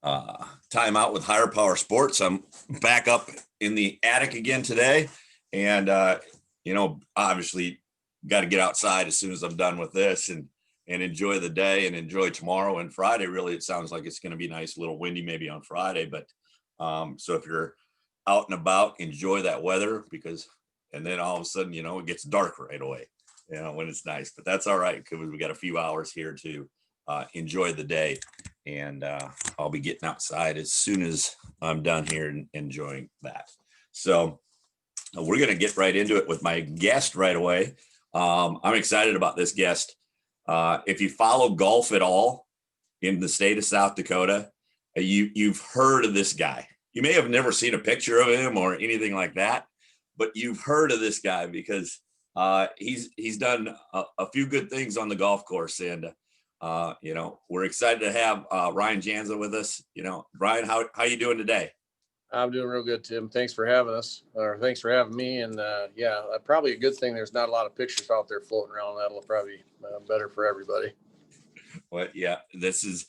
time out with Higher Power Sports. I'm back up in the attic again today, and obviously got to get outside as soon as I'm done with this and enjoy the day and enjoy tomorrow and Friday. Really, it sounds like it's going to be nice, a little windy maybe on Friday, but so if you're out and about, enjoy that weather, and then all of a sudden, it gets dark right away, when it's nice, but that's all right because we got a few hours here to enjoy the day. And I'll be getting outside as soon as I'm done here and enjoying that. So we're going to get right into it with my guest right away. I'm excited about this guest. If you follow golf at all in the state of South Dakota, you've heard of this guy. You may have never seen a picture of him or anything like that, but you've heard of this guy because he's done a few good things on the golf course. And we're excited to have Ryan Jansa with us. Ryan, how you doing today? I'm doing real good, Tim. Thanks for having us, or thanks for having me. And probably a good thing there's not a lot of pictures out there floating around. That'll probably be better for everybody. Well, yeah, this is,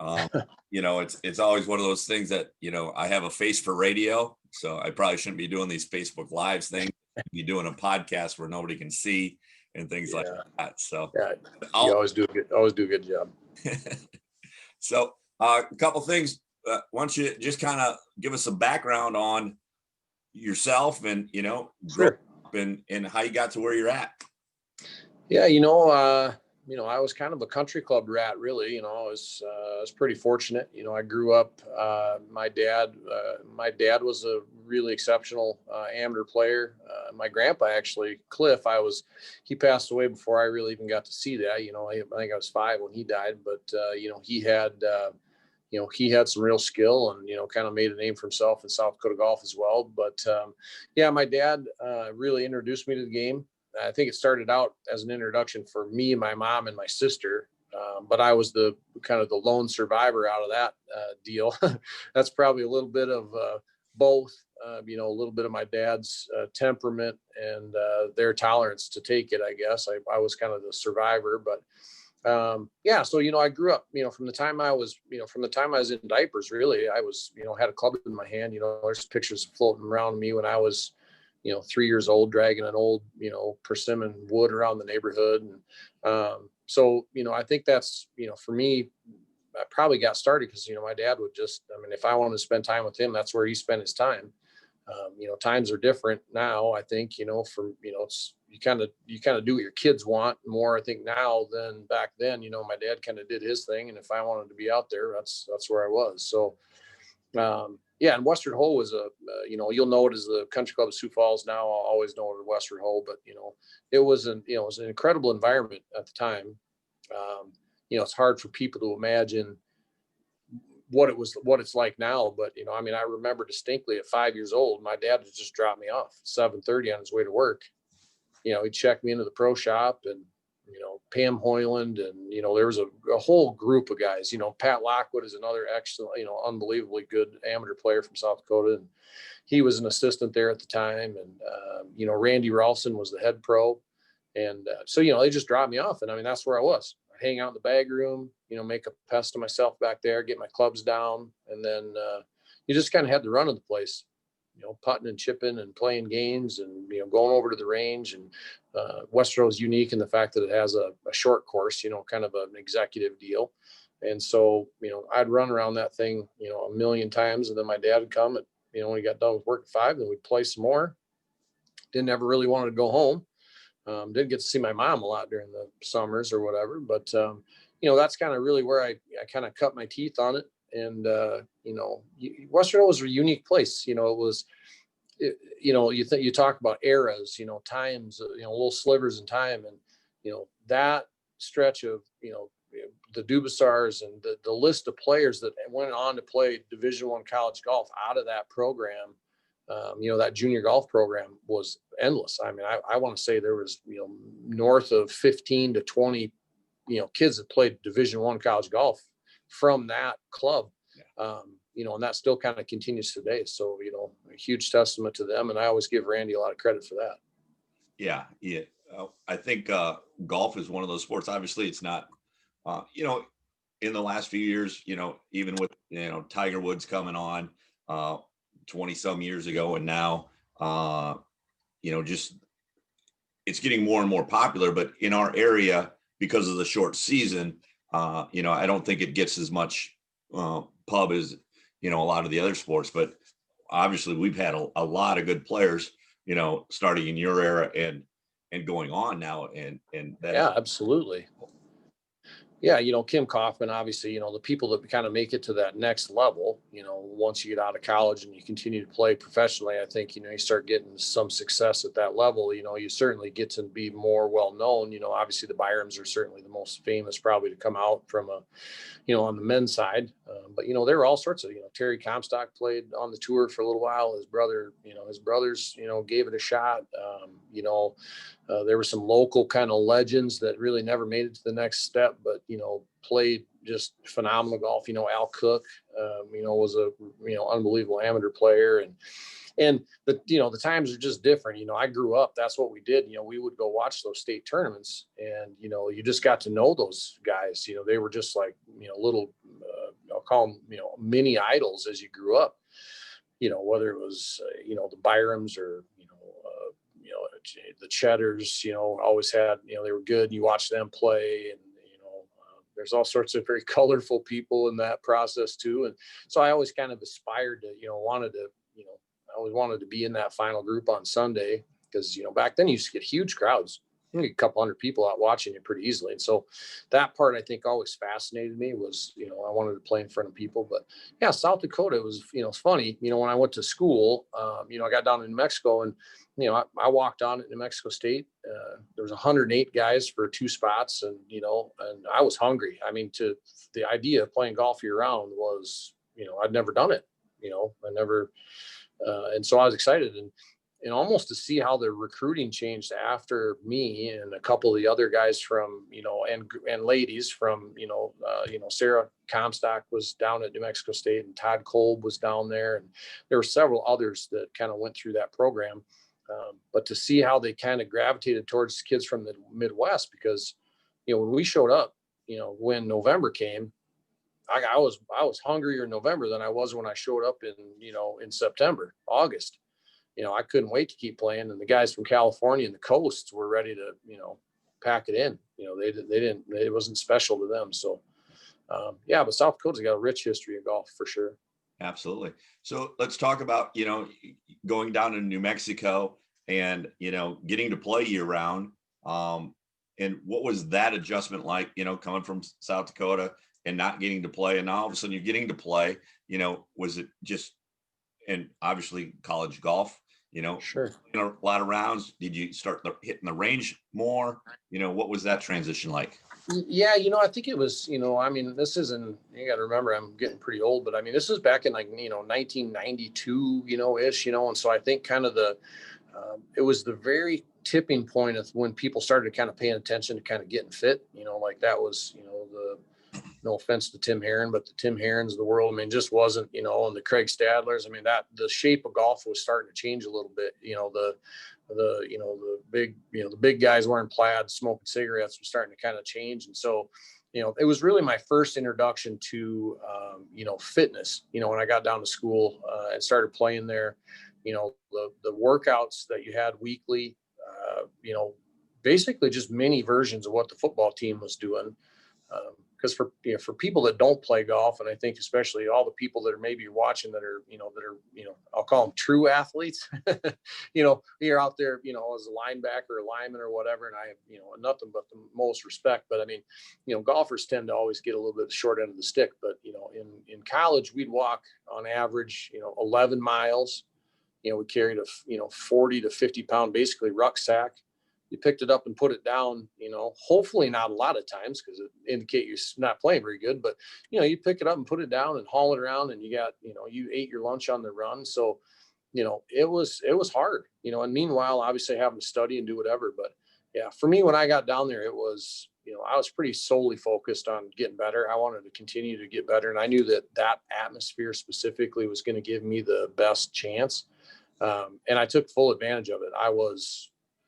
it's always one of those things that, I have a face for radio, so I probably shouldn't be doing these Facebook Lives things. Be doing a podcast where nobody can see and things like that. So you always do a good job. So a couple things. Why don't you just kind of give us some background on yourself and, Sure. and how you got to where you're at? Yeah. I was kind of a country club rat, really. I was pretty fortunate. I grew up, my dad was a really exceptional amateur player. My grandpa, actually, Cliff, he passed away before I really even got to see that. I think I was 5 when he died, but he had some real skill and, kind of made a name for himself in South Dakota golf as well. But my dad really introduced me to the game. I think it started out as an introduction for me, my mom, and my sister. But I was the kind of the lone survivor out of that deal. That's probably a little bit of both, a little bit of my dad's temperament and their tolerance to take it, I guess. I was kind of the survivor, but so, I grew up, from the time I was in diapers, really, I was, had a club in my hand. There's pictures floating around me when I was, 3 years old, dragging an old, persimmon wood around the neighborhood. And so, I think that's, for me, I probably got started because, my dad would if I wanted to spend time with him, that's where he spent his time. Times are different now, I think, it's, you kind of do what your kids want more, I think, now than back then. My dad kind of did his thing. And if I wanted to be out there, that's where I was. So, and Western Hole was you'll know it as the Country Club of Sioux Falls now. I'll always know it as Western Hole, but, it was an incredible environment at the time. It's hard for people to imagine what it's like now, but I remember distinctly at 5 years old, my dad would just drop me off at 7:30 on his way to work. He'd check me into the pro shop, and Pam Hoyland, and there was a whole group of guys. Pat Lockwood is another excellent, unbelievably good amateur player from South Dakota, and he was an assistant there at the time. And Randy Ralston was the head pro, and so they just dropped me off, and that's where I was. I'd hang out in the bag room, make a pest of myself back there, get my clubs down, and then you just kind of had the run of the place. Putting and chipping and playing games and, going over to the range. And Western is unique in the fact that it has a short course, kind of an executive deal. And so, I'd run around that thing, a million times. And then my dad would come and, when he got done with work at 5, then we'd play some more. Didn't ever really want to go home. Didn't get to see my mom a lot during the summers or whatever. But, that's kind of really where I kind of cut my teeth on it. And, Western was a unique place. It was, you talk about eras, times, little slivers in time. And, that stretch of, the Dubasars and the list of players that went on to play Division I college golf out of that program, that junior golf program was endless. I want to say there was, north of 15 to 20, kids that played Division I college golf from that club. And that still kind of continues today. So, a huge testament to them. And I always give Randy a lot of credit for that. Yeah. I think golf is one of those sports. Obviously, it's not, in the last few years, even with, Tiger Woods coming on 20 some years ago, and now, just it's getting more and more popular. But in our area, because of the short season, I don't think it gets as much pub as, a lot of the other sports. But obviously we've had a lot of good players, starting in your era and going on now. And that, Yeah, absolutely. Yeah, Kim Kaufman, obviously, the people that kind of make it to that next level, once you get out of college and you continue to play professionally, I think, you start getting some success at that level. You certainly get to be more well known. Obviously the Byrams are certainly the most famous probably to come out from on the men's side. But, there were all sorts of, Terry Comstock played on the tour for a little while. His brothers, gave it a shot. There were some local kind of legends that really never made it to the next step, but, played just phenomenal golf. Al Cook, was a, unbelievable amateur player. And the times are just different. I grew up, that's what we did. We would go watch those state tournaments, and, you just got to know those guys. They were just like, little, I'll call them, mini idols as you grew up, whether it was, the Byrams or, the Cheddars, always had, they were good. You watch them play, and, there's all sorts of very colorful people in that process too. And so I always kind of aspired to, I always wanted to be in that final group on Sunday, because, back then you used to get huge crowds, a couple hundred people out watching you pretty easily. And so that part, I think, always fascinated me was, I wanted to play in front of people. But yeah, South Dakota was, it's funny, when I went to school, I got down in New Mexico, and, I walked on at New Mexico State. There was 108 guys for 2 spots, and, and I was hungry. I mean, to the idea of playing golf year round was, I'd never done it, I never, and so I was excited. And almost to see how the recruiting changed after me and a couple of the other guys from, and ladies from, Sarah Comstock was down at New Mexico State, and Todd Kolb was down there. And there were several others that kind of went through that program. But to see how they kind of gravitated towards kids from the Midwest, because, when we showed up, when November came, I was hungrier in November than I was when I showed up in September, August. I couldn't wait to keep playing. And the guys from California and the coasts were ready to, pack it in. It wasn't special to them. So, but South Dakota's got a rich history of golf for sure. absolutely. So let's talk about, going down to New Mexico and, getting to play year round. And what was that adjustment like, coming from South Dakota and not getting to play, and now all of a sudden you're getting to play, was it just, and obviously college golf, Sure. a lot of rounds. Did you start hitting the range more? What was that transition like? Yeah, I think it was, I mean, this isn't, you got to remember, I'm getting pretty old, but I mean, this is back in 1992, ish, and so I think kind of it was the very tipping point of when people started kind of paying attention to kind of getting fit, like that was, no offense to Tim Herron, but the Tim Herrons of the world, I mean, just wasn't, and the Craig Stadlers. I mean, that the shape of golf was starting to change a little bit. The big guys wearing plaid, smoking cigarettes was starting to kind of change. And so, it was really my first introduction to, fitness, when I got down to school and started playing there, the workouts that you had weekly, basically just mini versions of what the football team was doing. Because for people that don't play golf, and I think especially all the people that are maybe watching that are I'll call them true athletes, you're out there as a linebacker or lineman or whatever, and I have nothing but the most respect. But I mean, golfers tend to always get a little bit short end of the stick. But in college we'd walk on average 11 miles. We carried a 40 to 50 pound basically rucksack. You picked it up and put it down, hopefully not a lot of times because it indicate you're not playing very good, but, you pick it up and put it down and haul it around, and you got, you ate your lunch on the run. So, it was hard, and meanwhile, obviously having to study and do whatever. But yeah, for me, when I got down there, it was, I was pretty solely focused on getting better. I wanted to continue to get better. And I knew that atmosphere specifically was going to give me the best chance. And I took full advantage of it.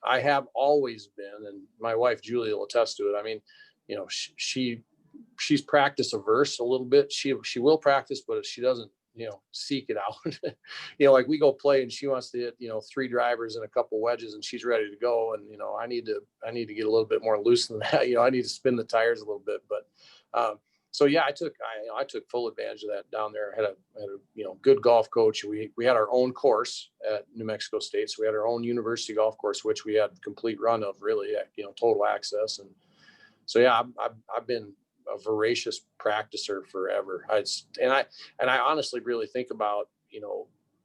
I have always been, and my wife Julie will attest to it. I mean, she she's practice averse a little bit. She will practice, but she doesn't, seek it out. Like we go play and she wants to hit, 3 drivers and a couple wedges and she's ready to go. And, I need to get a little bit more loose than that. I need to spin the tires a little bit, but, so yeah, I took full advantage of that down there. I had a good golf coach. We had our own course at New Mexico State. So we had our own university golf course, which we had complete run of, really, total access. And so, yeah, I've been a voracious practicer forever. I honestly really think about,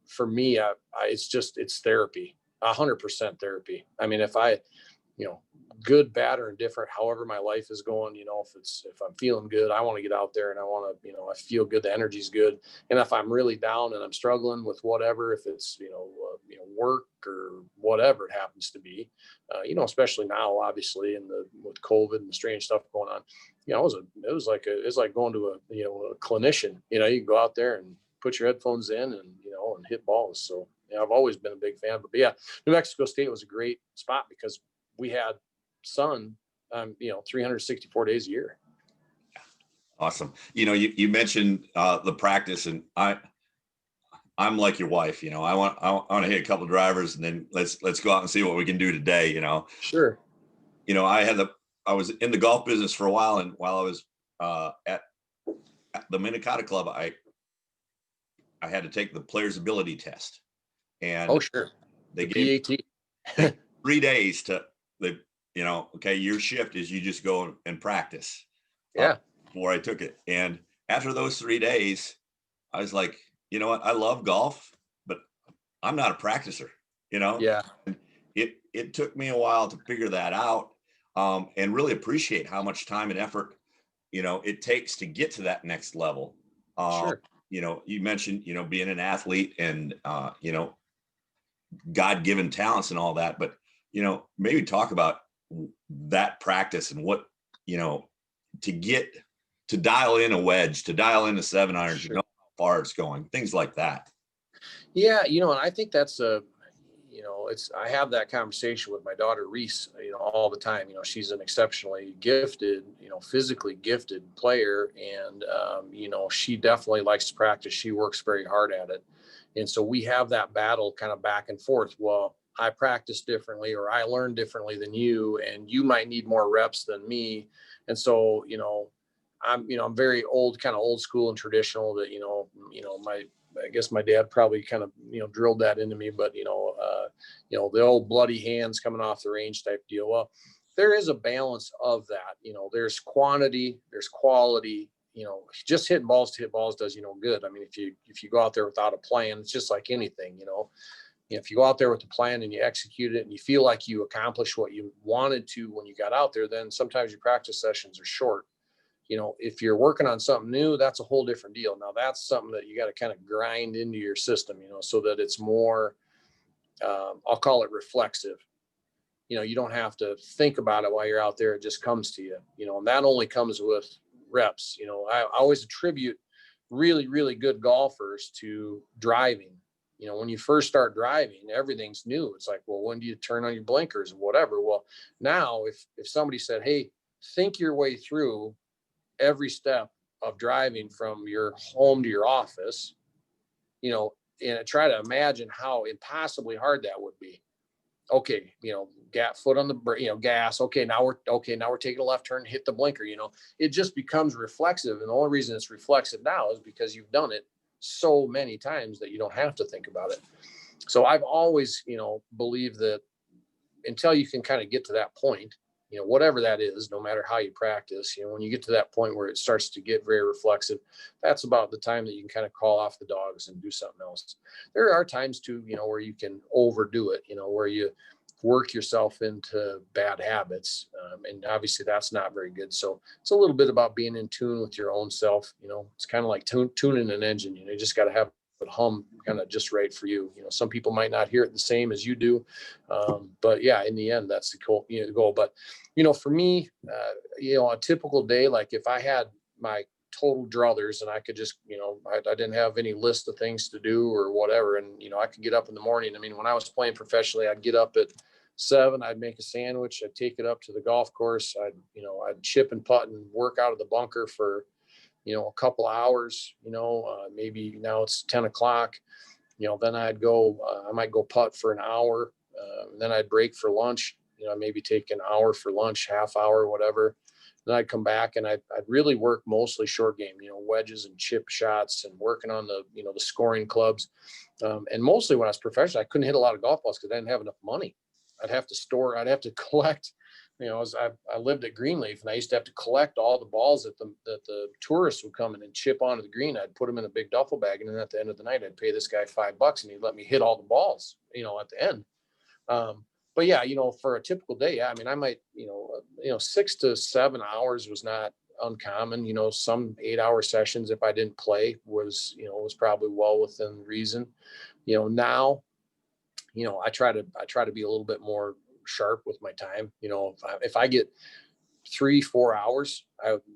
for me, it's therapy, 100% therapy. I mean, if I, good, bad, or indifferent, however my life is going, if I'm feeling good, I want to get out there and I want to, I feel good, the energy's good. And if I'm really down and I'm struggling with whatever, if it's, work or whatever it happens to be, especially now, obviously, with COVID and the strange stuff going on, it was like going to a clinician. You can go out there and put your headphones in and, and hit balls. So, I've always been a big fan. But yeah, New Mexico State was a great spot because we had sun, 364 days a year. Awesome. You mentioned the practice, and I'm like your wife. I want to hit a couple of drivers, and then let's go out and see what we can do today. Sure. I was in the golf business for a while, and while I was at the Minnetonka Club, I had to take the player's ability test, and sure, they gave PAT 3 days to okay, your shift is you just go and practice. Yeah. Before I took it, and after those 3 days, I was like, you know what? I love golf, but I'm not a practicer. Yeah. And it took me a while to figure that out, and really appreciate how much time and effort it takes to get to that next level. Sure. You mentioned being an athlete and God-given talents and all that, but maybe talk about that practice and what to get to dial in a wedge, to dial in a 7-iron, Sure. how far it's going, things like that. Yeah, and I think that's I have that conversation with my daughter Reese, all the time. She's an exceptionally gifted, physically gifted player, and she definitely likes to practice. She works very hard at it, and so we have that battle kind of back and forth. Well, I practice differently, or I learn differently than you, and you might need more reps than me, and so I'm very kind of old school and traditional. That I guess my dad probably kind of, drilled that into me, but, the old bloody hands coming off the range type deal. Well, there is a balance of that. There's quantity, there's quality, just hitting balls to hit balls does you no good. I mean, if you go out there without a plan, it's just like anything, if you go out there with a plan and you execute it and you feel like you accomplished what you wanted to when you got out there, then sometimes your practice sessions are short. If you're working on something new, that's a whole different deal. Now that's something that you got to kind of grind into your system, so that it's more, I'll call it reflexive. You don't have to think about it while you're out there. It just comes to you, and that only comes with reps. I always attribute really, really good golfers to driving. When you first start driving, everything's new. It's like, well, when do you turn on your blinkers or whatever? Well, now if somebody said, hey, think your way through every step of driving from your home to your office, and try to imagine how impossibly hard that would be. Okay, foot on the gas. Okay, now we're taking a left turn, hit the blinker. It just becomes reflexive, and the only reason it's reflexive now is because you've done it so many times that you don't have to think about it. So I've always, believed that until you can kind of get to that point, whatever that is, no matter how you practice, when you get to that point where it starts to get very reflexive, that's about the time that you can kind of call off the dogs and do something else. There are times too, where you can overdo it, where you work yourself into bad habits. And obviously that's not very good. So it's a little bit about being in tune with your own self. It's kind of like tuning an engine. You just got to have it hum kind of just right for you. Some people might not hear it the same as you do. But yeah, in the end, that's the goal. But, for me, a typical day, like if I had my total druthers and I could just, I didn't have any list of things to do or whatever. And, I could get up in the morning. I mean, when I was playing professionally, I'd get up at 7, I'd make a sandwich. I'd take it up to the golf course. I'd chip and putt and work out of the bunker for, a couple hours, maybe now it's 10 o'clock, then I might go putt for an hour. Then I'd break for lunch, maybe take an hour for lunch, half hour, whatever. Then I'd come back and I'd really work mostly short game, wedges and chip shots and working on the scoring clubs. And mostly when I was professional, I couldn't hit a lot of golf balls because I didn't have enough money. I'd have to collect, I lived at Greenleaf and I used to have to collect all the balls that the tourists would come in and chip onto the green. I'd put them in a big duffel bag. And then at the end of the night, I'd pay this guy $5 and he'd let me hit all the balls, at the end. But yeah, for a typical day, I mean, I might, 6 to 7 hours was not uncommon. Some 8-hour sessions, if I didn't play, was probably well within reason. Now, I try to be a little bit more sharp with my time. If I get 3-4 hours,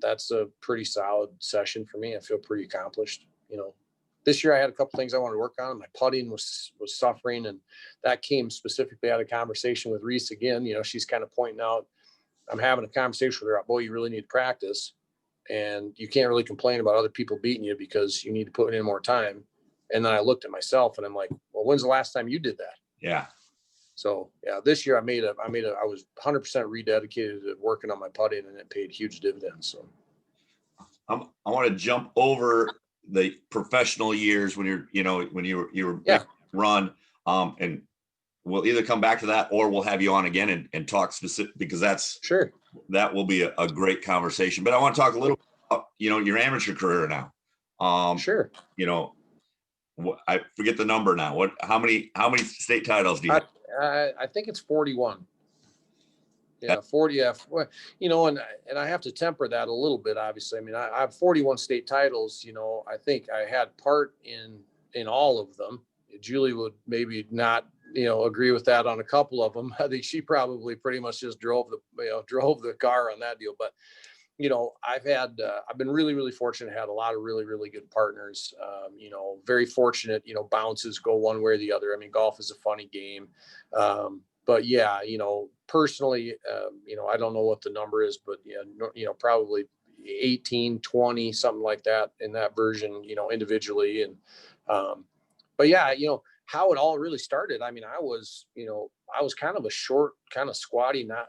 that's a pretty solid session for me. I feel pretty accomplished. This year I had a couple things I wanted to work on. My putting was suffering, and that came specifically out of conversation with Reese again. She's kind of pointing out, I'm having a conversation with her, boy, you really need to practice, and you can't really complain about other people beating you because you need to put in more time. And then I looked at myself and I'm like, well, when's the last time you did that? Yeah. So yeah, this year I was 100% rededicated to working on my putting, and it paid huge dividends. So I want to jump over the professional years when you were run, and we'll either come back to that or we'll have you on again and talk specific, because that will be a great conversation. But I want to talk a little about, your amateur career now. Sure. I forget the number now. How many state titles do you have? I think it's 41. Yeah, 40. Yeah, and I have to temper that a little bit. Obviously, I mean, I have 41 state titles. I think I had part in all of them. Julie would maybe not, agree with that on a couple of them. I think she probably pretty much just drove the car on that deal. But I've been really, really fortunate. Had a lot of really, really good partners. Very fortunate. Bounces go one way or the other. I mean, golf is a funny game. But yeah, personally, I don't know what the number is, but probably 18, 20, something like that in that version, individually. And, but yeah, how it all really started. I mean, I was kind of a short, kind of squatty, not,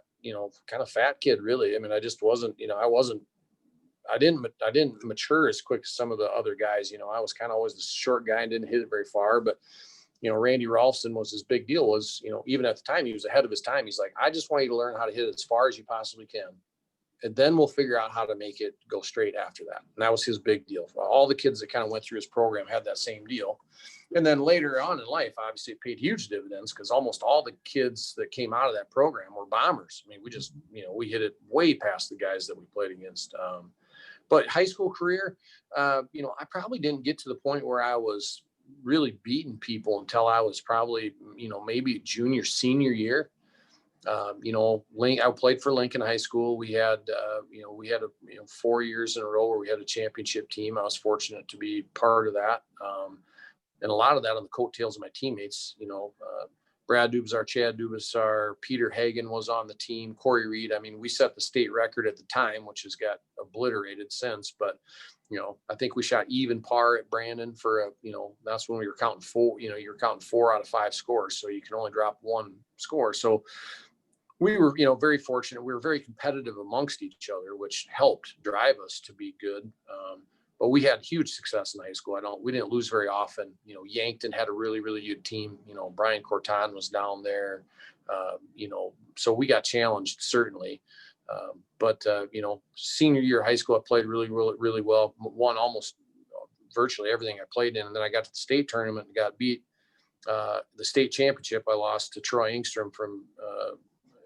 kind of fat kid, really. I mean, I just wasn't, I didn't mature as quick as some of the other guys. I was kind of always the short guy and didn't hit it very far, but Randy Rolfson was his big deal was, even at the time, he was ahead of his time. He's like, I just want you to learn how to hit it as far as you possibly can. And then we'll figure out how to make it go straight after that. And that was his big deal. All the kids that kind of went through his program had that same deal. And then later on in life, obviously it paid huge dividends because almost all the kids that came out of that program were bombers. I mean, we just, we hit it way past the guys that we played against. But high school career, I probably didn't get to the point where I was really beating people until I was probably, maybe junior, senior year. I played for Lincoln High School. We had 4 years in a row where we had a championship team. I was fortunate to be part of that. And a lot of that on the coattails of my teammates, Brad Dubasar, Chad Dubasar, Peter Hagen was on the team, Corey Reed. I mean, we set the state record at the time, which has got obliterated since, but I think we shot even par at Brandon for that's when we were counting 4, you're counting 4 out of 5 scores. So you can only drop 1 score. So we were, very fortunate. We were very competitive amongst each other, which helped drive us to be good. But we had huge success in high school. We didn't lose very often. Yankton had a really, really good team. Brian Corton was down there. So we got challenged certainly. But senior year of high school, I played really, really, really well. Won almost virtually everything I played in. And then I got to the state tournament and got beat. The state championship, I lost to Troy Engstrom from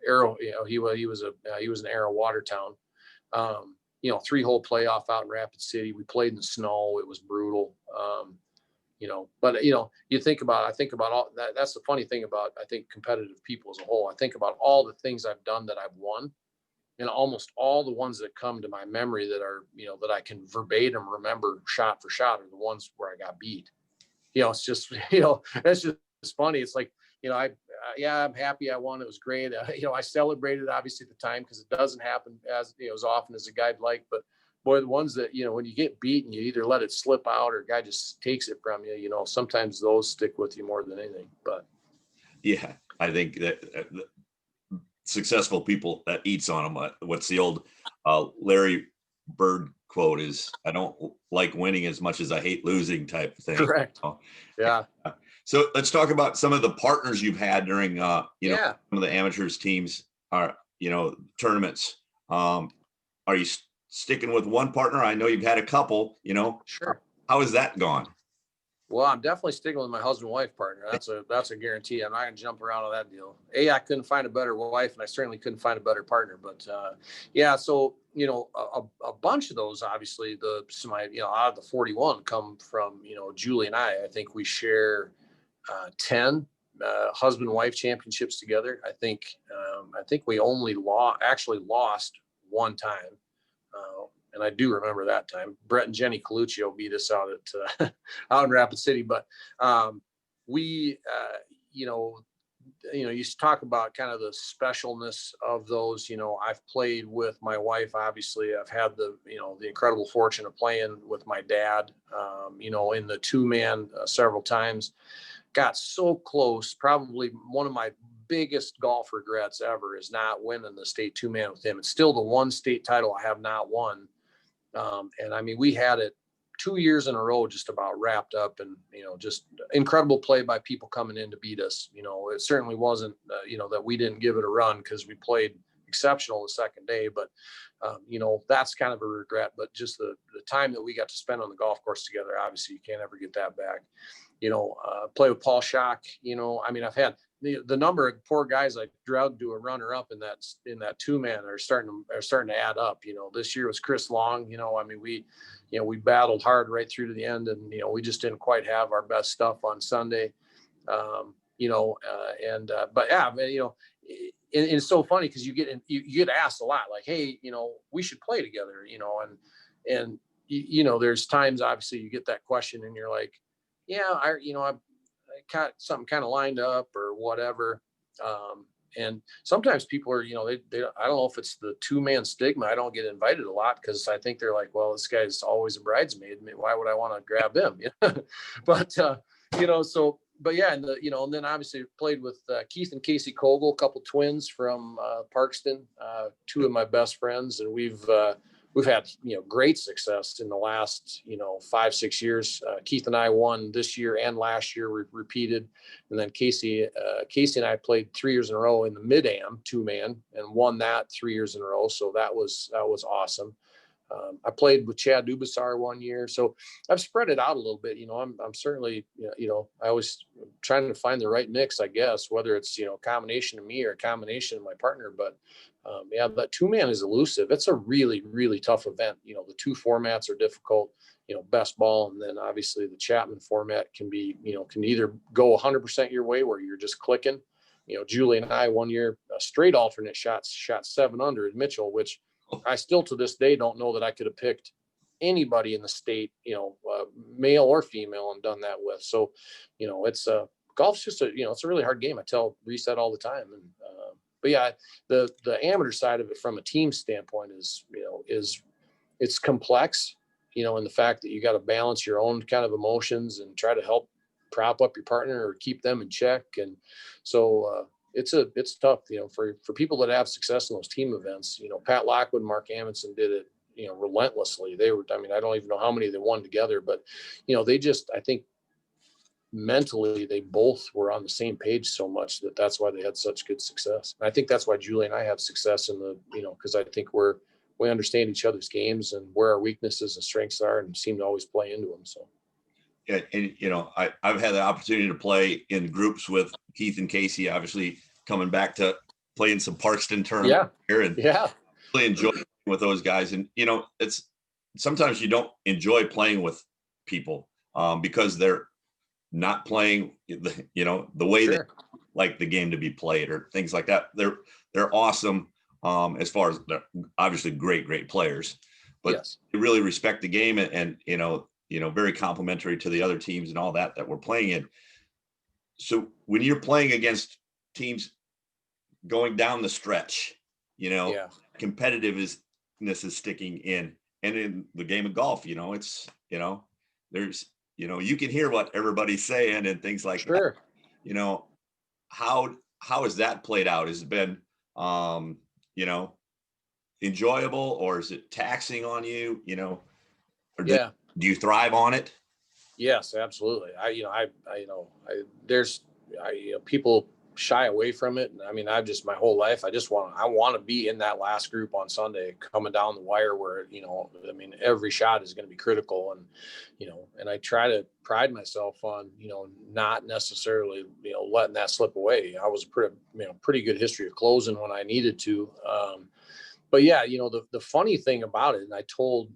Arrow. He was an Arrow Watertown. 3-hole playoff out in Rapid City. We played in the snow. It was brutal. But I think about all that. That's the funny thing about, I think, competitive people as a whole. I think about all the things I've done that I've won, and almost all the ones that come to my memory that are, that I can verbatim remember shot for shot are the ones where I got beat. It's just, that's just funny. It's like, I'm happy I won. It was great. I celebrated obviously at the time because it doesn't happen as often as a guy'd like. But boy, the ones that when you get beaten, you either let it slip out or a guy just takes it from you. Sometimes those stick with you more than anything. But yeah, I think that successful people that eats on them. What's the old Larry Bird quote is, I don't like winning as much as I hate losing type of thing. correct. Yeah. So let's talk about some of the partners you've had during, Yeah. some of the amateurs teams are, tournaments. Are you sticking with one partner? I know you've had a couple, Sure. how has that gone? Well, I'm definitely sticking with my husband wife partner. That's a guarantee. I'm not gonna jump around on that deal. I couldn't find a better wife, and I certainly couldn't find a better partner. But yeah, so a bunch of those, obviously, out of the 41 come from Julie and I. I think we share 10 husband wife championships together. I think we only lost one time. And I do remember that time. Brett and Jenny Coluccio beat us out at out in Rapid City. But we, you talk about kind of the specialness of those. I've played with my wife. Obviously, I've had the incredible fortune of playing with my dad. In the two-man several times. Got so close. Probably one of my biggest golf regrets ever is not winning the state two-man with him. It's still the one state title I have not won. And I mean, we had it 2 years in a row, just about wrapped up, and just incredible play by people coming in to beat us. It certainly wasn't, that we didn't give it a run because we played exceptional the second day, but that's kind of a regret. But just the time that we got to spend on the golf course together, obviously you can't ever get that back. Play with Paul Schock. I've had the number of poor guys I drugged to a runner up in that two-man are starting to add up. This year was Chris Long. We battled hard right through to the end, and we just didn't quite have our best stuff on Sunday. But yeah, it's so funny because you get asked a lot, like, hey, we should play together, and there's times obviously you get that question and you're like, yeah, I got something kind of lined up or whatever. And sometimes people are, they I don't know if it's the two-man stigma. I don't get invited a lot because I think they're like, well, this guy's always a bridesmaid. I mean, why would I want to grab him? But yeah, and then obviously played with Keith and Casey Kogel, a couple twins from Parkston, two of my best friends, and we've had great success in the last 5-6 years. Keith and I won this year and last year. We repeated, and then Casey and I played 3 years in a row in the mid-am two-man and won that 3 years in a row. So that was awesome. I played with Chad Dubasar 1 year, so I've spread it out a little bit. I'm certainly, I always trying to find the right mix, I guess, whether it's a combination of me or a combination of my partner. But yeah, that two-man is elusive. It's a really, really tough event. The two formats are difficult. Best ball, and then obviously the Chapman format can be, can either go 100% your way where you're just clicking. Julie and I 1 year straight alternate shot 7 under at Mitchell, which I still to this day don't know that I could have picked anybody in the state, male or female, and done that with. So, it's golf's just it's a really hard game. I tell Reset all the time. And but yeah, the amateur side of it from a team standpoint is it's complex, in the fact that you got to balance your own kind of emotions and try to help prop up your partner or keep them in check. And so it's tough, for people that have success in those team events. Pat Lockwood and Mark Amundsen did it, relentlessly. I don't even know how many they won together, but they just, I think mentally they both were on the same page so much that's why they had such good success. And I think that's why Julie and I have success in the, because I think we understand each other's games and where our weaknesses and strengths are, and seem to always play into them. So. Yeah, and I've had the opportunity to play in groups with Keith and Casey, obviously coming back to playing some Parkston tournament here, and really enjoy with those guys. And it's sometimes you don't enjoy playing with people because they're not playing the way that like the game to be played or things like that. They're awesome as far as they're obviously great players, but they really respect the game and very complimentary to the other teams and all that we're playing in. So when you're playing against teams going down the stretch, Yeah, competitiveness is sticking in. And in the game of golf, it's, there's, you can hear what everybody's saying and things like that. sure. You know, how has that played out? Has it been, you know, enjoyable, or is it taxing on you? Or Yeah. do you thrive on it? Yes, absolutely. There's, people shy away from it. And I mean, I've just my whole life, I want to be in that last group on Sunday coming down the wire where, I mean, every shot is going to be critical. And, and I try to pride myself on, not necessarily, letting that slip away. I was pretty good history of closing when I needed to. But yeah, the funny thing about it, and I've told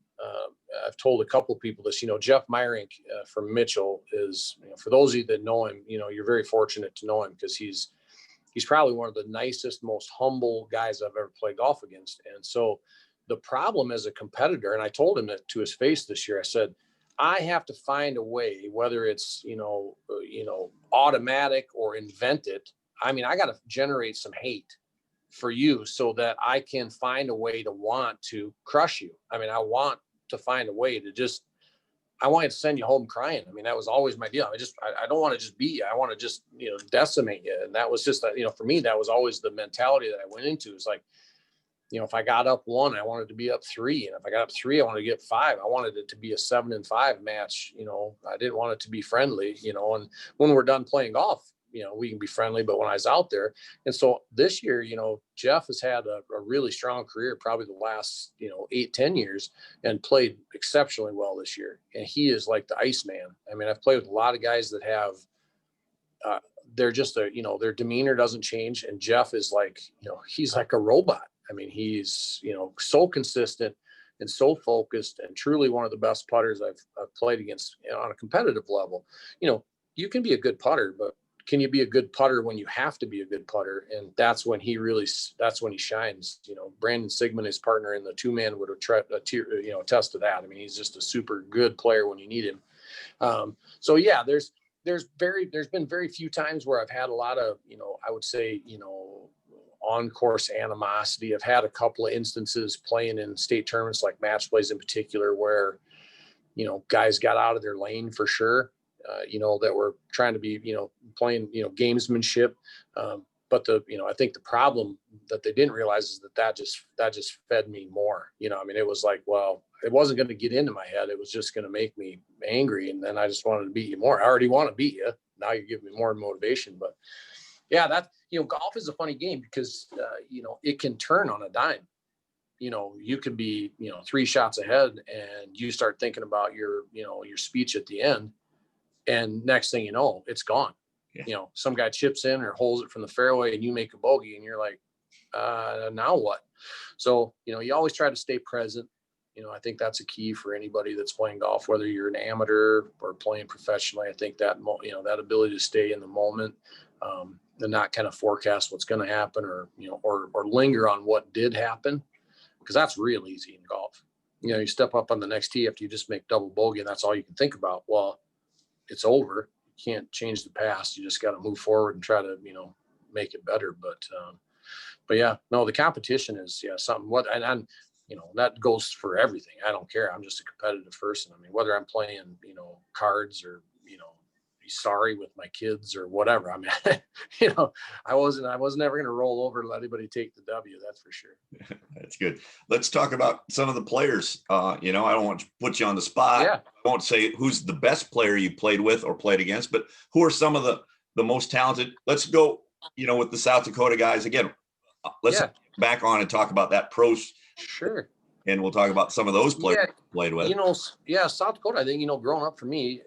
a couple of people this, Jeff Meyerink from Mitchell is, for those of you that know him, you're very fortunate to know him because he's probably one of the nicest, most humble guys I've ever played golf against. And so the problem as a competitor, and I told him that to his face this year, I said, I have to find a way, whether it's, automatic or invent it. I mean, I got to generate some hate for you so that I can find a way to want to crush you. I mean, I want to find a way to I wanted to send you home crying. I mean, that was always my deal. I don't want to just beat you. I want to just, decimate you. And that was just, for me, that was always the mentality that I went into. It's like, if I got up 1, I wanted to be up 3. And if I got up 3, I wanted to get 5. I wanted it to be a 7-5 match. I didn't want it to be friendly, and when we're done playing golf, we can be friendly, but when I was out there. And so this year, Jeff has had a really strong career, probably the last, 8-10 years, and played exceptionally well this year. And he is like the Iceman. I mean, I've played with a lot of guys that have, they're just their demeanor doesn't change. And Jeff is like, he's like a robot. I mean, he's, so consistent and so focused and truly one of the best putters I've played against on a competitive level. You can be a good putter, but can you be a good putter when you have to be a good putter? And that's when he shines. Brandon Sigmund, his partner in the 2-man, would attest to that. I mean, he's just a super good player when you need him. So yeah, there's been very few times where I've had a lot of, I would say, on course animosity. I've had a couple of instances playing in state tournaments, like match plays in particular, where, guys got out of their lane for sure. That were trying to be, playing, gamesmanship. But I think the problem that they didn't realize is that just fed me more. I mean, it was like, well, it wasn't going to get into my head. It was just going to make me angry. And then I just wanted to beat you more. I already want to beat you. Now you're giving me more motivation. But yeah, golf is a funny game because, it can turn on a dime. You could be, 3 shots ahead and you start thinking about your speech at the end. And next thing you know, it's gone. Yeah. Some guy chips in or holds it from the fairway and you make a bogey and you're like, now what? So, you always try to stay present. I think that's a key for anybody that's playing golf, whether you're an amateur or playing professionally. I think that, that ability to stay in the moment, and not kind of forecast what's going to happen or linger on what did happen. Because that's real easy in golf. You step up on the next tee after you just make double bogey and that's all you can think about. Well, it's over. You can't change the past. You just got to move forward and try to, make it better. But yeah, no, the competition is something and that goes for everything. I don't care. I'm just a competitive person. I mean, whether I'm playing, cards or, be sorry with my kids or whatever. I mean, I wasn't ever going to roll over and let anybody take the W. That's for sure. That's good. Let's talk about some of the players. I don't want to put you on the spot. Yeah. I won't say who's the best player you played with or played against, but who are some of the most talented? Let's go, with the South Dakota guys again. Let's back on and talk about that pros. Sure. And we'll talk about some of those players you played with. South Dakota, I think, growing up for me,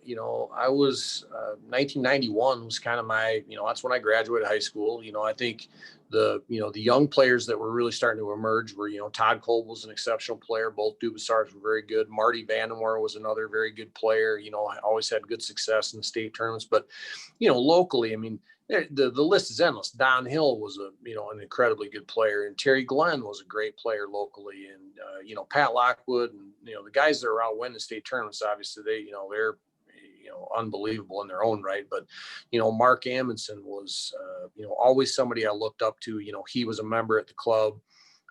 I was 1991 was kind of my, that's when I graduated high school. I think the young players that were really starting to emerge were, Todd Cole was an exceptional player. Both Dubasars were very good. Marty Vandenmoer was another very good player. I always had good success in the state tournaments. But, locally, I mean, the list is endless. Don Hill was an incredibly good player, and Terry Glenn was a great player locally, and Pat Lockwood and the guys that are out winning state tournaments. Obviously, they're unbelievable in their own right. But, Mark Amundsen was, always somebody I looked up to. He was a member at the club,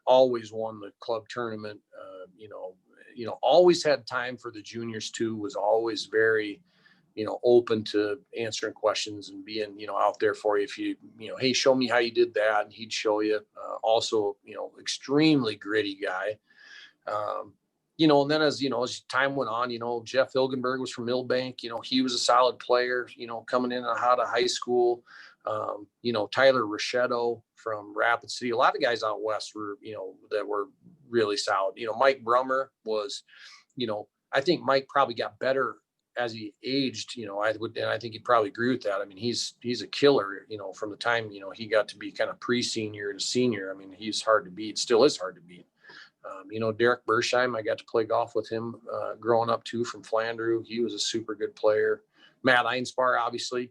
always won the club tournament, always had time for the juniors too, was always very, open to answering questions and being, out there for you. If you, hey, show me how you did that. And he'd show you. Also, extremely gritty guy. And then as time went on, Jeff Hilgenberg was from Millbank. He was a solid player, coming in and out of high school. Tyler Richetto from Rapid City. A lot of guys out west were, that were really solid. Mike Brummer was, I think Mike probably got better as he aged, and I think he'd probably agree with that. I mean, he's a killer, from the time, he got to be kind of pre-senior to senior. I mean, he's hard to beat, still is hard to beat. Derek Bersheim, I got to play golf with him growing up too, from Flandreau. He was a super good player. Matt Einspar, obviously,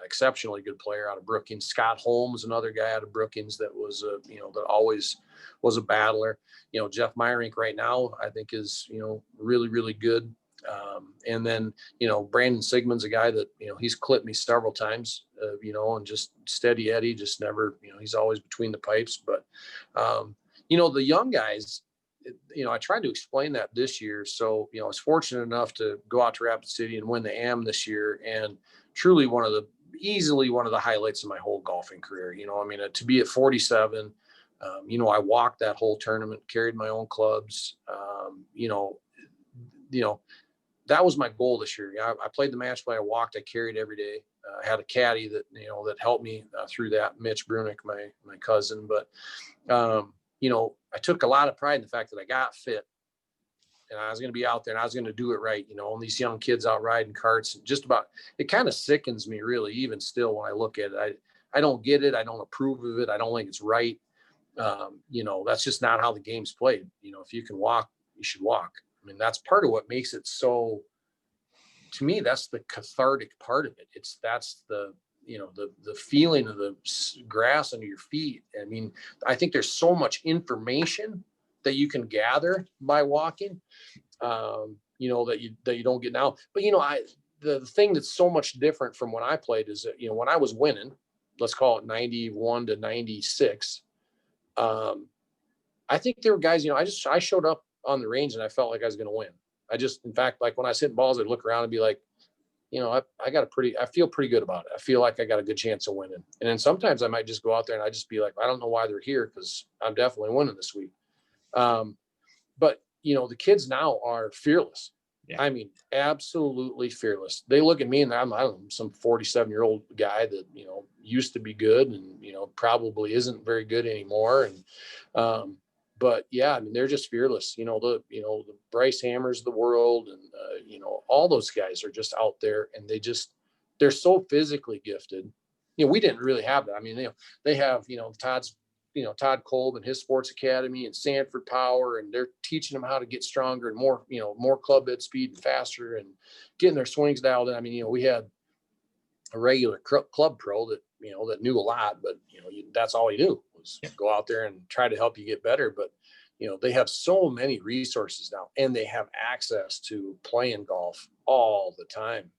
exceptionally good player out of Brookings. Scott Holmes, another guy out of Brookings that was, that always was a battler. Jeff Meyerink right now, I think is, really, really good. And then, Brandon Sigmund's a guy that, he's clipped me several times, and just steady Eddie, just never, he's always between the pipes. But, the young guys, I tried to explain that this year. So, I was fortunate enough to go out to Rapid City and win the AM this year. And truly easily one of the highlights of my whole golfing career. To be at 47, I walked that whole tournament, carried my own clubs. That was my goal this year. I played the match play. I walked, I carried every day. I had a caddy that, that helped me through that, Mitch Brunick, my cousin. But, I took a lot of pride in the fact that I got fit and I was going to be out there and I was going to do it right. And these young kids out riding carts, and just about, it kind of sickens me really, even still when I look at it. I don't get it. I don't approve of it. I don't think it's right. That's just not how the game's played. If you can walk, you should walk. I mean, that's part of what makes it so, to me, that's the cathartic part of it. That's the feeling of the grass under your feet. I mean, I think there's so much information that you can gather by walking, that you don't get now. But, the thing that's so much different from when I played is that, when I was winning, let's call it 91 to 96. I think there were guys, I showed up on the range and I felt like I was going to win. In fact, like when I was hitting balls, I'd look around and be like, I feel pretty good about it. I feel like I got a good chance of winning. And then sometimes I might just go out there and I just be like, I don't know why they're here, because I'm definitely winning this week. But the kids now are fearless. Yeah. I mean, absolutely fearless. They look at me and I'm, I don't know, some 47-year-old guy that, used to be good and, probably isn't very good anymore. And, but yeah, I mean, they're just fearless, the Bryce Hammers of the world and, all those guys are just out there and they're so physically gifted. We didn't really have that. I mean, they have, Todd Kolb and his sports academy and Sanford Power, and they're teaching them how to get stronger and more, more club head speed and faster and getting their swings dialed in. I mean, we had a regular club pro that, that knew a lot, but, that's all he knew was go out there and try to help you get better. But, they have so many resources now and they have access to playing golf all the time,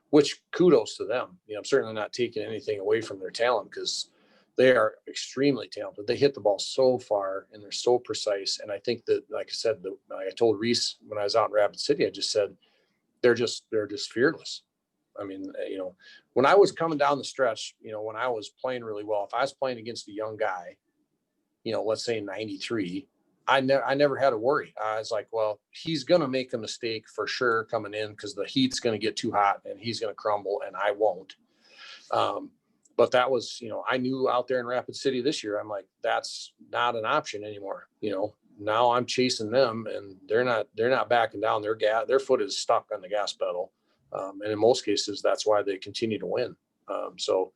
which kudos to them. I'm certainly not taking anything away from their talent, because they are extremely talented. They hit the ball so far and they're so precise. And I think that, like I said, I told Reese when I was out in Rapid City, I just said, they're just fearless. I mean, when I was coming down the stretch, when I was playing really well, if I was playing against a young guy, let's say 93, I never had to worry. I was like, well, he's going to make a mistake for sure coming in, because the heat's going to get too hot and he's going to crumble and I won't. But that was, I knew out there in Rapid City this year, I'm like, that's not an option anymore. Now I'm chasing them and they're not backing down. Their foot is stuck on the gas pedal. And in most cases, that's why they continue to win. So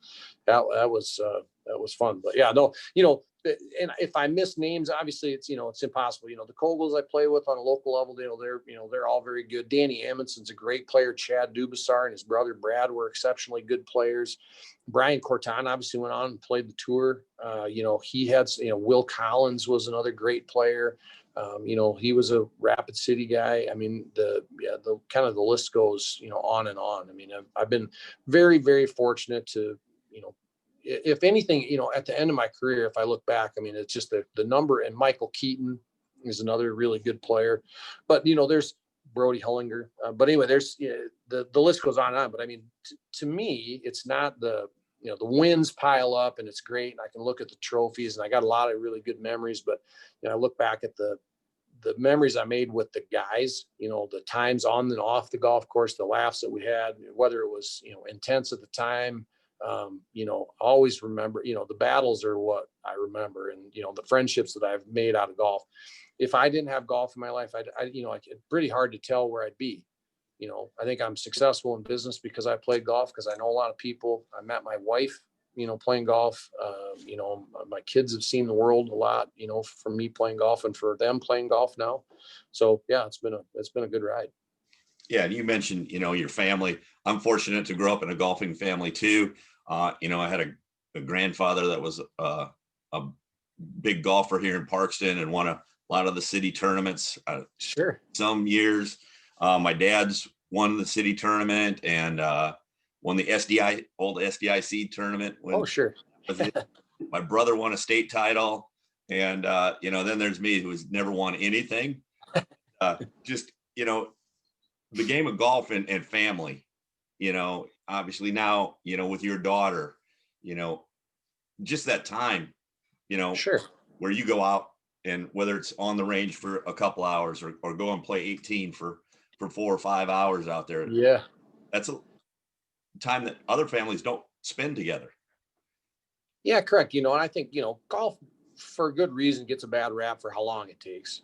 that was fun. But yeah, no, and if I miss names, obviously it's impossible. The Kogels I play with on a local level, they're all very good. Danny Amundsen's a great player. Chad Dubasar and his brother Brad were exceptionally good players. Brian Corton obviously went on and played the tour. He had, Will Collins was another great player. He was a Rapid City guy. I mean, the kind of the list goes, on and on. I mean, I've been very, very fortunate to, if anything, at the end of my career, if I look back, I mean, it's just the number. And Michael Keaton is another really good player, but there's Brody Hullinger. But anyway, there's the list goes on and on. But I mean, to me, it's not the wins pile up and it's great, and I can look at the trophies and I got a lot of really good memories. But I look back at the memories I made with the guys, the times on and off the golf course, the laughs that we had, whether it was, intense at the time, always remember, the battles are what I remember, and, the friendships that I've made out of golf. If I didn't have golf in my life, it's pretty hard to tell where I'd be. I think I'm successful in business because I played golf, because I know a lot of people. I met my wife, playing golf. My kids have seen the world a lot, from me playing golf and for them playing golf now. So yeah, it's been a good ride. Yeah. And you mentioned, your family. I'm fortunate to grow up in a golfing family too. I had a grandfather that was a big golfer here in Parkston and won a lot of the city tournaments. Sure. Some years, my dad's won the city tournament and won the old SDIC tournament. Oh, sure. My brother won a state title, and then there's me, who has never won anything. Just the game of golf and family. Obviously now, with your daughter, just that time, Sure. where you go out, and whether it's on the range for a couple hours or go and play 18 for 4 or 5 hours out there. Yeah. That's a time that other families don't spend together. Yeah, correct. And I think, golf for a good reason gets a bad rap for how long it takes,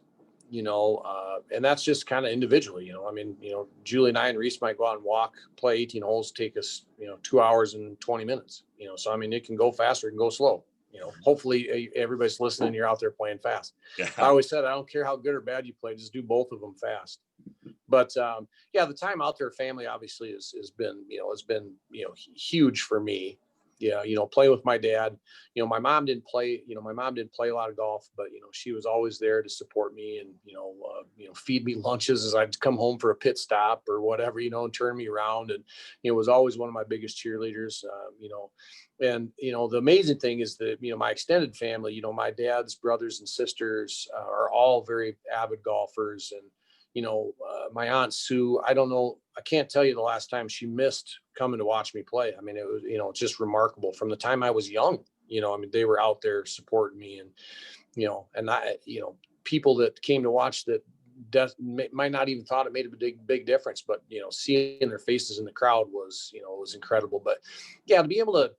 and that's just kind of individually, I mean, Julie and I and Reese might go out and walk, play 18 holes, take us, 2 hours and 20 minutes, so, I mean, it can go faster, it can go slow, hopefully everybody's listening, you're out there playing fast. Yeah. I always said, I don't care how good or bad you play, just do both of them fast. But yeah, the time out there, family obviously has been huge for me. Yeah, play with my dad. My mom didn't play. My mom didn't play a lot of golf, but she was always there to support me and feed me lunches as I'd come home for a pit stop or whatever, and turn me around. And was always one of my biggest cheerleaders. And the amazing thing is that my extended family, my dad's brothers and sisters are all very avid golfers. And my aunt Sue, I don't know, I can't tell you the last time she missed coming to watch me play. I mean, it was, it's just remarkable from the time I was young, I mean, they were out there supporting me, and, and I, people that came to watch that might not even thought it made a big difference, but, seeing their faces in the crowd was, was incredible. But yeah, to be able to,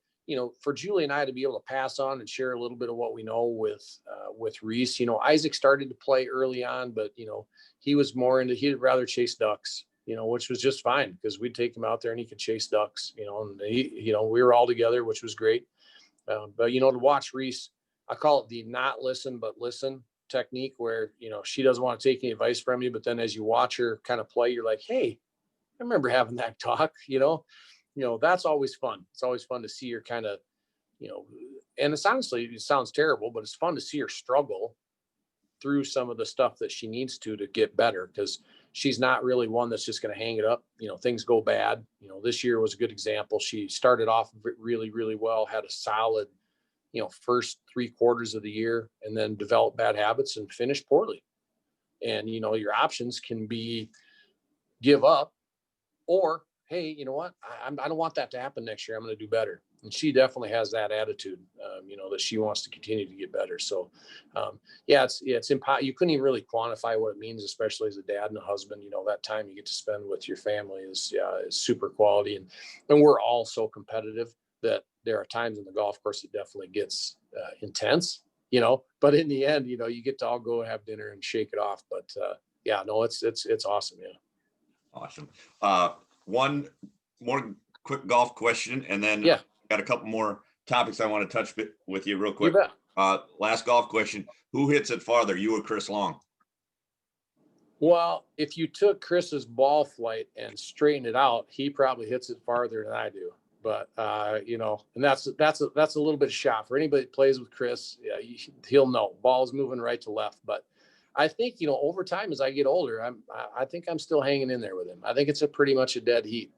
for Julie and I to be able to pass on and share a little bit of what we know with Reese, Isaac started to play early on, but, he was more he'd rather chase ducks, which was just fine, because we'd take him out there and he could chase ducks, and he, we were all together, which was great. But, to watch Reese, I call it the not listen, but listen technique, where, she doesn't want to take any advice from you, but then as you watch her kind of play, you're like, hey, I remember having that talk, that's always fun. It's always fun to see her kind of, and it's honestly, it sounds terrible, but it's fun to see her struggle through some of the stuff that she needs to get better, because she's not really one that's just going to hang it up. Things go bad. This year was a good example. She started off really, really well, had a solid, first 3 quarters of the year, and then developed bad habits and finished poorly. And, your options can be give up, or, hey, you know what? I don't want that to happen next year. I'm going to do better. And she definitely has that attitude, that she wants to continue to get better. So, yeah, it's you couldn't even really quantify what it means, especially as a dad and a husband. That time you get to spend with your family is super quality. And we're all so competitive that there are times in the golf course it definitely gets intense, but in the end, you get to all go have dinner and shake it off. But yeah, no, it's awesome. Yeah. Awesome. One more quick golf question, and then yeah, got a couple more topics I want to touch with you real quick. You bet. Last golf question: who hits it farther, you or Chris Long? Well, if you took Chris's ball flight and straightened it out, he probably hits it farther than I do. But and that's a little bit of shot for anybody that plays with Chris. Yeah, he'll know ball's moving right to left. But I think, over time as I get older, I think I'm still hanging in there with him. I think it's a pretty much a dead heat,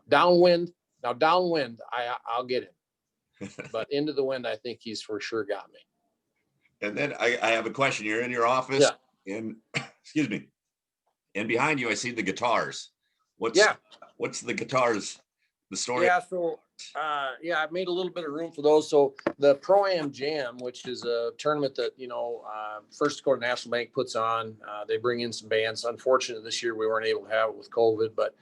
downwind. Now downwind, I'll get him, but into the wind, I think he's for sure got me. And then I have a question. You're in your office Yeah. and excuse me. And behind you, I see the guitars. Yeah. What's the guitars? The story? Yeah. So, I made a little bit of room for those. So the Pro-Am Jam, which is a tournament that, First Dakota National Bank puts on, they bring in some bands. Unfortunately, this year we weren't able to have it with COVID, but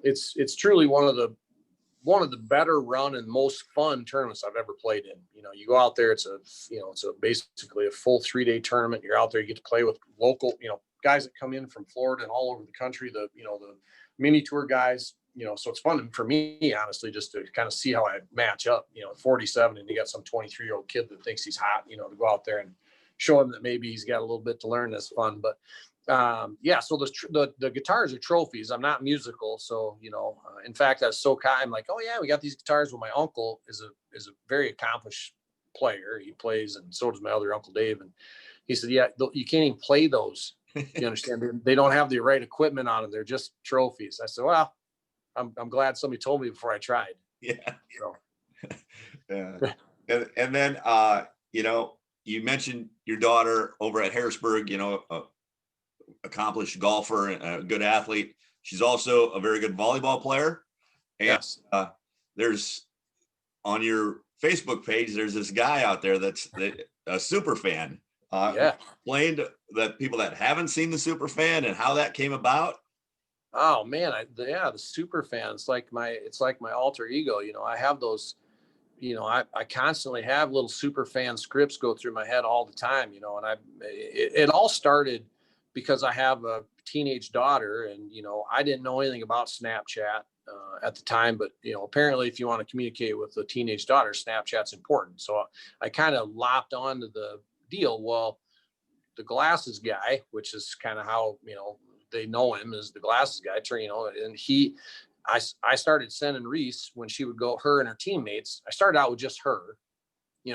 it's truly one of the better run and most fun tournaments I've ever played in. You go out there, it's basically a full 3-day tournament. You're out there, you get to play with local, guys that come in from Florida and all over the country, the mini tour guys, so it's fun for me, honestly, just to kind of see how I match up, 47, and you got some 23-year-old kid that thinks he's hot, to go out there and show him that maybe he's got a little bit to learn. That's fun. But so the guitars are trophies. I'm not musical, so in fact, I was so kind. I'm like, oh yeah, we got these guitars. Well, my uncle is a very accomplished player. He plays, and so does my other uncle Dave. And he said, yeah, you can't even play those. You understand? They don't have the right equipment on them. They're just trophies. I said, well, I'm glad somebody told me before I tried. Yeah. So. Yeah. And then you mentioned your daughter over at Harrisburg. Accomplished golfer and a good athlete. She's also a very good volleyball player. And yes. There's on your Facebook page, there's this guy out there that's a super fan. Explain to that people that haven't seen the super fan and how that came about. Oh man, the super fan. It's like my alter ego. I have those. I constantly have little super fan scripts go through my head all the time. And it all started because I have a teenage daughter, and I didn't know anything about Snapchat at the time, but apparently if you want to communicate with a teenage daughter, Snapchat's important. So I kind of lopped onto the deal. Well, the glasses guy, which is kind of how they know him as the glasses guy, and I started sending Reese when she would go, her and her teammates. I started out with just her.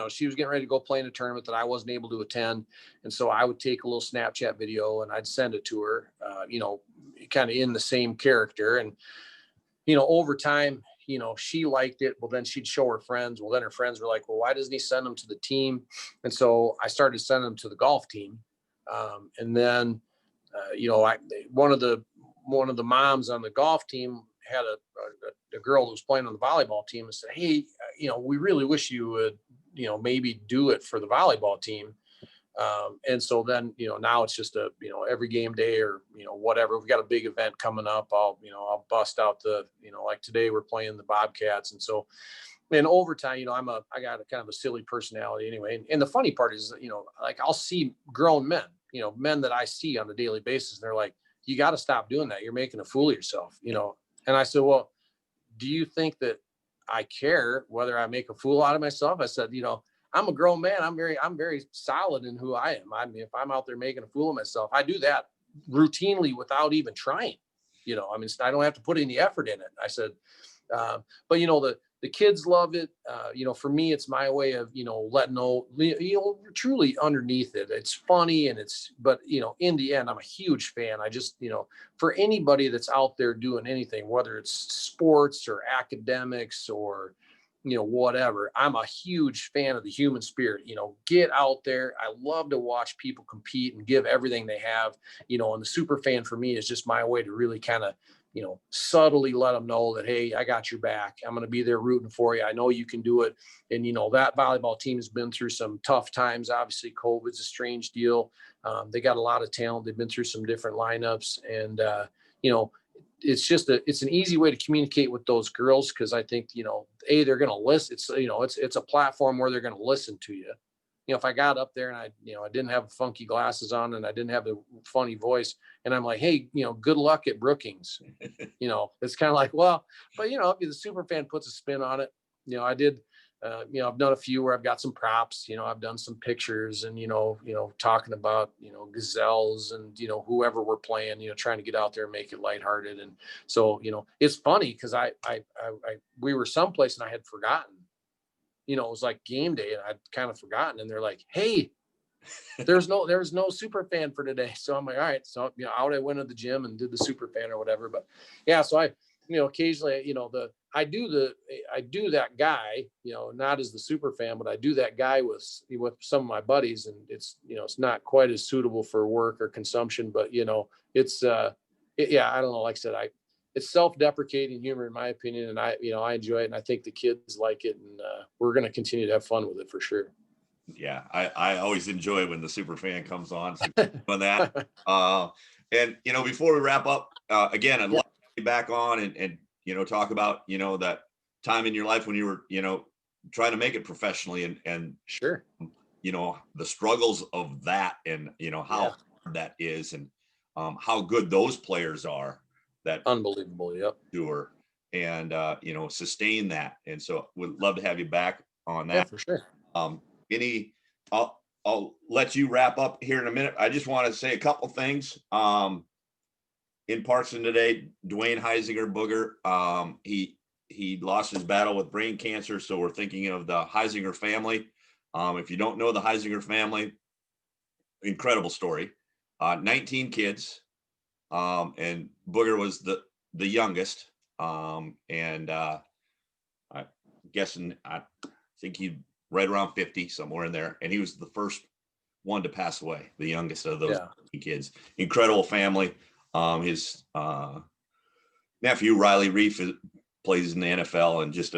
She was getting ready to go play in a tournament that I wasn't able to attend. And so I would take a little Snapchat video and I'd send it to her, kind of in the same character. And, over time, she liked it. Well, then she'd show her friends. Well, then her friends were like, well, why doesn't he send them to the team? And so I started sending them to the golf team. And then, one of the moms on the golf team had a girl who was playing on the volleyball team and said, hey, we really wish you would, maybe do it for the volleyball team. And so then, now it's just every game day or, whatever, we've got a big event coming up. I'll bust out like today we're playing the Bobcats. And so, and over time, I got a kind of a silly personality anyway. And the funny part is, like I'll see grown men, men that I see on a daily basis. And they're like, you got to stop doing that. You're making a fool of yourself, And I said, well, do you think that I care whether I make a fool out of myself? I said, I'm a grown man. I'm very solid in who I am. I mean, if I'm out there making a fool of myself, I do that routinely without even trying. I don't have to put any effort in it. I said, but the kids love it. For me, it's my way of, letting know, truly underneath it, it's funny but in the end, I'm a huge fan. I just, for anybody that's out there doing anything, whether it's sports or academics or, whatever, I'm a huge fan of the human spirit. Get out there. I love to watch people compete and give everything they have, and the super fan for me is just my way to really kind of, subtly let them know that, hey, I got your back. I'm going to be there rooting for you. I know you can do it. And, that volleyball team has been through some tough times. Obviously, COVID's a strange deal. They got a lot of talent. They've been through some different lineups. And, it's an easy way to communicate with those girls. Cause I think, they're going to listen. It's a platform where they're going to listen to you. If I got up there and I didn't have funky glasses on and I didn't have the funny voice and I'm like, hey, good luck at Brookings, it's kind of like, well, but if the super fan puts a spin on it, I did, I've done a few where I've got some props, I've done some pictures and, talking about, gazelles and, whoever we're playing, trying to get out there and make it lighthearted. And so, it's funny because we were someplace and I had forgotten. It was like game day and I'd kind of forgotten. And they're like, hey, There's no super fan for today. So I'm like, all right. So, out I went to the gym and did the super fan or whatever. But yeah, so I, occasionally, I do that guy, not as the super fan, but I do that guy with some of my buddies, and it's, it's not quite as suitable for work or consumption, but it's, yeah, I don't know. Like I said, it's self-deprecating humor in my opinion. And I enjoy it, and I think the kids like it, and we're going to continue to have fun with it for sure. Yeah, I always enjoy when the super fan comes on. So on that. And before we wrap up, again, I'd love to be back on and talk about that time in your life when you were trying to make it professionally, and Sure. the struggles of that, and how hard that is, and how good those players are that Unbelievable. Yep. tour, and sustain that. And so would love to have you back on Yeah, that. for sure. I'll let you wrap up here in a minute. I just want to say a couple things. In Parkson today, Dwayne Heisinger Booger, he lost his battle with brain cancer. So we're thinking of the Heisinger family. If you don't know the Heisinger family, incredible story. 19 kids, and Booger was the youngest. And I'm guessing, I think he right around 50, somewhere in there. And he was the first one to pass away, the youngest of those kids. Incredible family. His nephew, Riley Reef, plays in the NFL, and just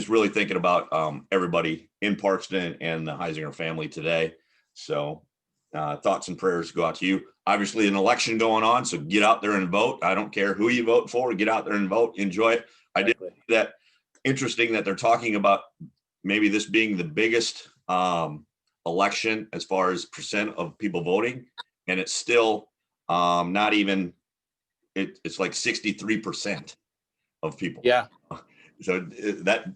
really thinking about everybody in Parkston and the Heisinger family today. So thoughts and prayers go out to you. Obviously, an election going on, so get out there and vote. I don't care who you vote for. Get out there and vote. Enjoy it. I did that. Interesting that they're talking about maybe this being the biggest election as far as percent of people voting, and it's still not even. It's like 63% of people. Yeah. So that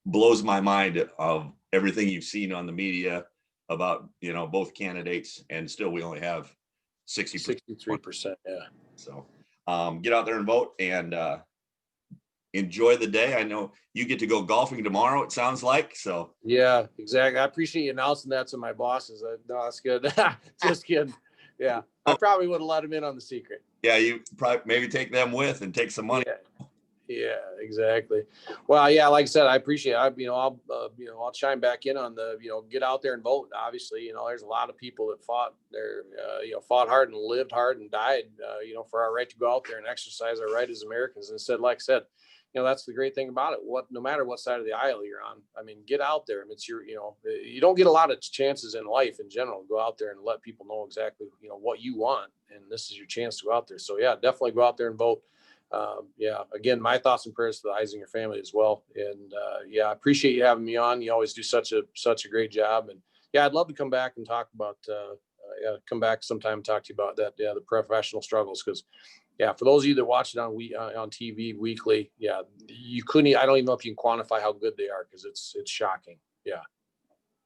blows my mind of everything you've seen on the media about both candidates, and still we only have 63%. Yeah. So get out there and vote, and enjoy the day. I know you get to go golfing tomorrow, it sounds like. So yeah, exactly. I appreciate you announcing that to my bosses. No, that's good. Just kidding. Yeah, I probably would have let them in on the secret. Yeah, you probably maybe take them with and take some money. Yeah, exactly. Well, yeah, like I said, I appreciate it. I'll chime back in on the, get out there and vote. Obviously, there's a lot of people that fought fought hard and lived hard and died, for our right to go out there and exercise our right as Americans. And said, like I said, that's the great thing about it. No matter what side of the aisle you're on, I mean, get out there. It's you don't get a lot of chances in life in general. Go out there and let people know exactly, what you want. And this is your chance to go out there. So yeah, definitely go out there and vote. Again, my thoughts and prayers to the Heisinger family as well. And I appreciate you having me on. You always do such a great job. And yeah, I'd love to come back and talk about, come back sometime and talk to you about that. Yeah, the professional struggles. Cause for those of you that watch it on TV weekly, I don't even know if you can quantify how good they are. Cause it's shocking. Yeah.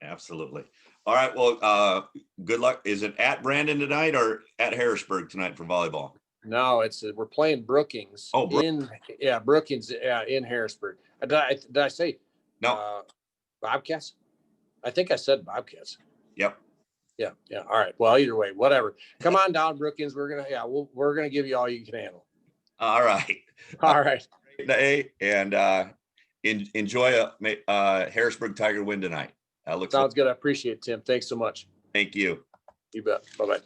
Absolutely. All right. Well, good luck. Is it at Brandon tonight or at Harrisburg tonight for volleyball? No, we're playing Brookings. Brookings in Harrisburg. Did I say no? Bobcats? I think I said Bobcats. Yep. Yeah. All right. Well, either way, whatever. Come on down, Brookings. We're gonna give you all you can handle. All right. All right. Great day, and enjoy a Harrisburg Tiger win tonight. Sounds good. I appreciate it, Tim. Thanks so much. Thank you. You bet. Bye-bye.